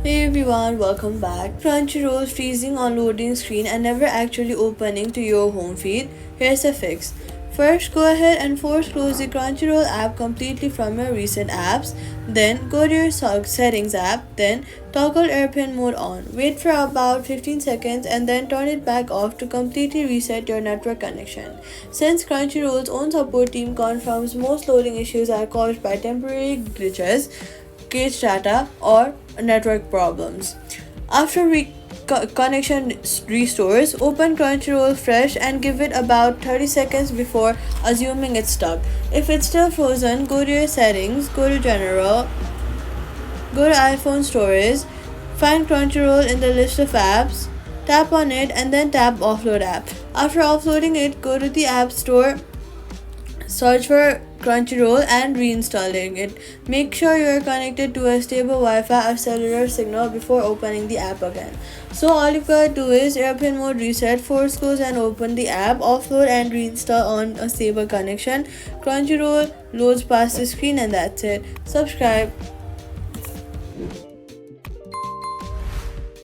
Hey everyone, welcome back. Crunchyroll freezing on loading screen and never actually opening to your home feed. Here's a fix. First, go ahead and force close the Crunchyroll app completely from your recent apps. Then, go to your settings app. Then, toggle airplane mode on. Wait for about 15 seconds and then turn it back off to completely reset your network connection. Since Crunchyroll's own support team confirms most loading issues are caused by temporary glitches, cache data, or network problems. After connection restores, open Crunchyroll fresh and give it about 30 seconds before assuming it's stuck. If it's still frozen, go to your settings, go to general, go to iPhone storage, find Crunchyroll in the list of apps, tap on it and then tap offload app. After offloading it, go to the app store, search for Crunchyroll and reinstalling it. Make sure you are connected to a stable Wi-Fi or cellular signal before opening the app again. So all you gotta do is airplane mode reset, force close and open the app, offload and reinstall on a stable connection. Crunchyroll loads past the screen and that's it. Subscribe.